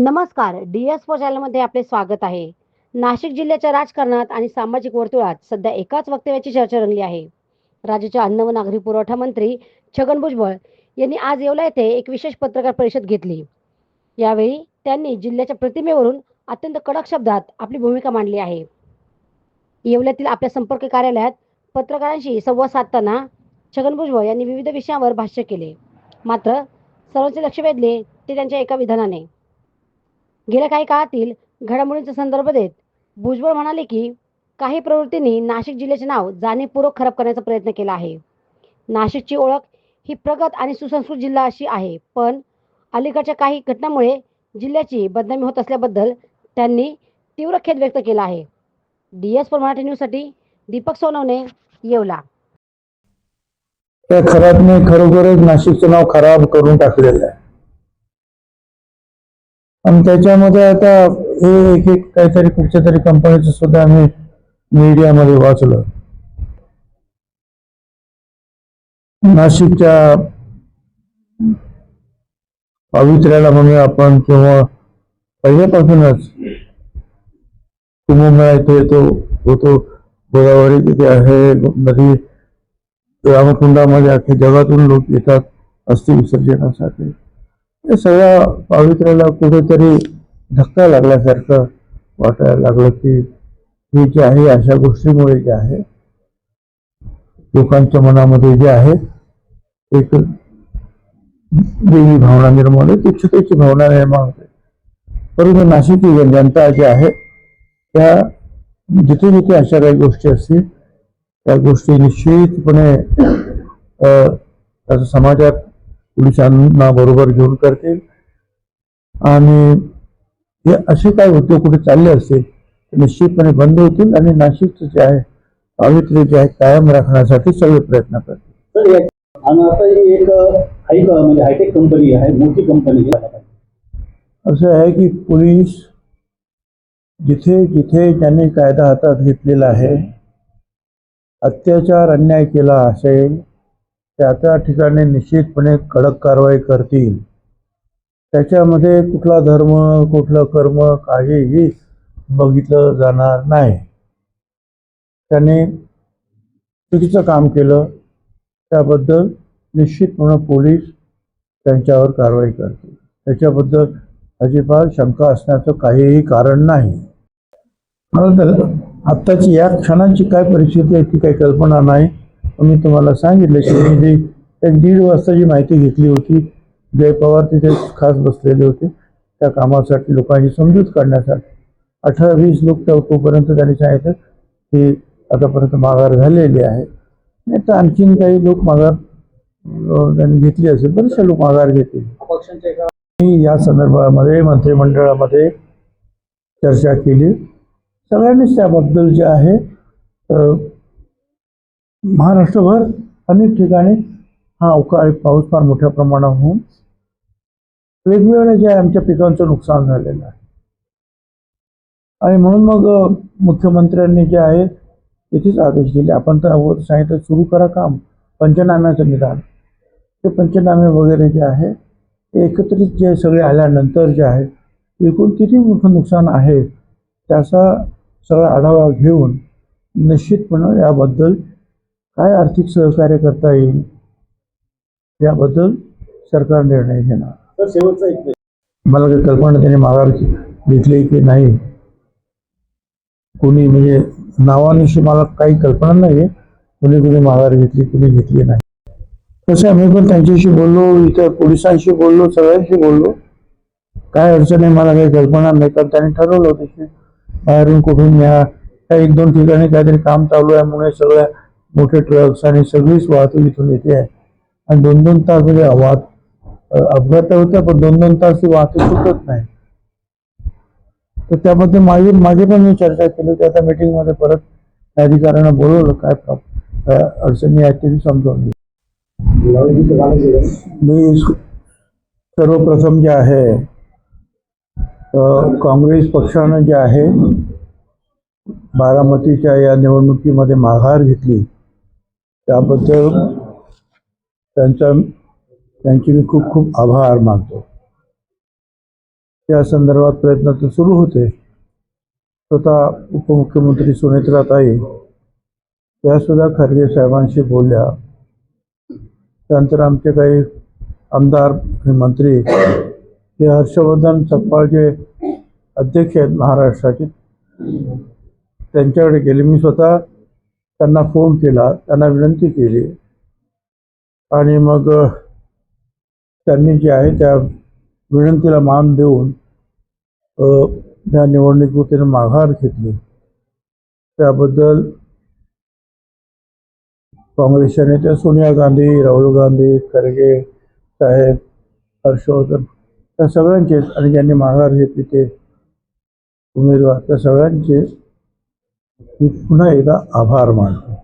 नमस्कार. DS4 चॅनलमध्ये आपले स्वागत आहे. नाशिक जिल्ह्याच्या राजकारणात आणि सामाजिक वर्तुळात सध्या एकाच वक्तव्याची चर्चा रंगली आहे. राज्याचे अन्न व नागरी पुरवठा मंत्री छगन भुजबळ यांनी आज येवला येथे एक विशेष पत्रकार परिषद घेतली. यावेळी त्यांनी जिल्ह्याच्या प्रतिमेवरून अत्यंत कडक शब्दात आपली भूमिका मांडली आहे. येवल्यातील आपल्या संपर्क कार्यालयात पत्रकारांशी संवाद साधताना छगन भुजबळ यांनी विविध विषयांवर भाष्य केले. मात्र सर्वांचे लक्ष वेधले ते त्यांच्या एका विधानाने. गेल्या काही काळातील घडामोडींचा संदर्भ देत भुजबळ म्हणाले की काही प्रवृत्तींनी नाशिक जिल्ह्याचे नाव जाणीवपूर्वक खराब करण्याचा प्रयत्न केला आहे. नाशिकची ओळख ही प्रगत आणि सुसंस्कृत जिल्हा अशी आहे, पण अलीकडच्या काही घटनांमुळे जिल्ह्याची बदनामी होत असल्याबद्दल त्यांनी तीव्र खेद व्यक्त केला आहे. DS4 मराठी न्यूजसाठी दीपक सोनवणे, येवला. त्या खराबने खरोखरच नाशिकचं नाव खराब करून टाकलेलं आहे. आणि त्याच्यामध्ये आता हे एक एक काहीतरी कुठच्या तरी कंपनीचं सुद्धा आम्ही मीडियामध्ये वाचलं. नाशिकच्या पावित्र्याला म्हणूया आपण, किंवा पहिल्यापासूनच कुंभमेळा इथे तो होतो, गोदावरी तिथे आहे, नदी रामकुंडामध्ये अख्ख्या जगातून लोक येतात अस्थि विसर्जनासाठी. या सगळ्या पावित्र्याला कुठेतरी धक्का लागल्यासारखं वाटायला लागलं की हे जे आहे अशा गोष्टीमुळे जे आहे लोकांच्या मनामध्ये जे आहे एक वेगळी भावना निर्माण होते, तुच्छतेची भावना निर्माण होते. परंतु नाशिकची जनता जी आहे त्या जिथे जिथे अशा काही गोष्टी असतील त्या गोष्टी निश्चितपणे त्याचा समाजात पोलिसांना बरोबर घेऊन करतील. आणि हे असे काय उद्योग कुठे चालले असतील ते निश्चितपणे बंद होतील आणि नाशिकचं जे आहे पावित्र्य जे आहे कायम राखण्यासाठी सगळे प्रयत्न करतील. आणि आता ही एक म्हणजे हायटेक कंपनी आहे, मोठी कंपनी आहे. असं आहे की पोलीस जिथे जिथे ज्यांनी कायदा हातात घेतलेला आहे, अत्याचार अन्याय केला असेल त्या त्या ठिकाणी निश्चितपणे कडक कारवाई करतील. त्याच्यामध्ये कुठला धर्म कुठलं कर्म काहीही बघितलं जाणार नाही. त्याने चुकीचं काम केलं त्याबद्दल निश्चितपणे पोलीस त्यांच्यावर कारवाई करतील. त्याच्याबद्दल अजिबात शंका असण्याचं काहीही कारण नाही. मला तर आत्ताची या क्षणाची काय परिस्थिती आहे ती काही कल्पना नाही. मी तुम्हाला सांगितलं की मी जी 1-1.5 वाजताची माहिती घेतली होती, जय पवार तिथे खास बसलेले होते त्या कामासाठी, लोकांची समजूत काढण्यासाठी. 18-20 लोक तोपर्यंत त्यांनी सांगितलं की आतापर्यंत माघार झालेली आहे. नाही तर आणखीन काही लोक माघार त्यांनी घेतली असेल, बरेचसे लोक माघार घेतील. मी या संदर्भामध्ये मंत्रिमंडळामध्ये चर्चा केली. सगळ्यांनीच त्याबद्दल जे आहे महाराष्ट्रभर अनेक ठिकाणी हा अवकाळी पाऊस फार मोठ्या प्रमाणावर होऊन वेगवेगळ्या जे आमच्या पिकांचं नुकसान झालेलं आहे. आणि म्हणून मग मुख्यमंत्र्यांनी जे आहे तिथेच आदेश दिले. आपण तर अगोदर सांगितलं सुरू करा काम पंचनाम्याचं निदान. ते पंचनामे वगैरे जे आहे ते एकत्रित जे सगळे आल्यानंतर जे आहे एकूण किती मोठं नुकसान आहे त्याचा सगळा आढावा घेऊन निश्चितपणे याबद्दल काय आर्थिक सहकार्य करता येईल याबद्दल सरकार निर्णय घेणार. मला काही कल्पना त्याने माघार घेतली की नाही, कोणी म्हणजे नावानिशी मला काही कल्पना नाही कोणी माघार घेतली कोणी घेतली नाही. तसं आम्ही पण त्यांच्याशी बोललो, इतर पोलिसांशी बोललो, सगळ्यांशी बोललो. काय अडचण आहे मला काही कल्पना नाही, कारण त्यांनी ठरवलं होतं की बाहेरून कुठून या 1-2 ठिकाणी काहीतरी काम चालू आहे म्हणून सगळ्या मोठे ट्रक्स आणि सगळीच वाहतूक इथून येते आहे. आणि 2-2 तास म्हणजे अपघात होत्या, पण 2-2 तास ती वाहतूक सुटत नाही. तर त्याबद्दल मागे पण मी चर्चा केली होती. आता मीटिंगमध्ये परत अधिकाऱ्यांना बोलवलं, काय अडचणी आहेत ते समजावून घेऊ. मी सर्वप्रथम जे आहे काँग्रेस पक्षानं जे आहे बारामतीच्या या निवडणुकीमध्ये माघार घेतली त्याबद्दल त्यांचे मी खूप खूप आभार मानतो. या संदर्भात प्रयत्न तर सुरू होते. स्वतः उपमुख्यमंत्री सुनेत्राताई यासुद्धा खरगे साहेबांशी बोलल्या. त्यानंतर आमचे काही आमदार आणि मंत्री हे हर्षवर्धन चव्हाण जे अध्यक्ष आहेत महाराष्ट्राचे, त्यांच्याकडे गेले. मी स्वतः त्यांना फोन केला, त्यांना विनंती केली आणि मग त्यांनी जे आहे त्या विनंतीला मान देऊन या निवडणुकीतून माघार घेतली. त्याबद्दल काँग्रेसच्या नेत्या सोनिया गांधी, राहुल गांधी, खरगे साहेब, हर्षवर्धन त्या सगळ्यांचे आणि ज्यांनी माघार घेतली ते उमेदवार त्या सगळ्यांचे मी पुन्हा एकदा आभार मानतो.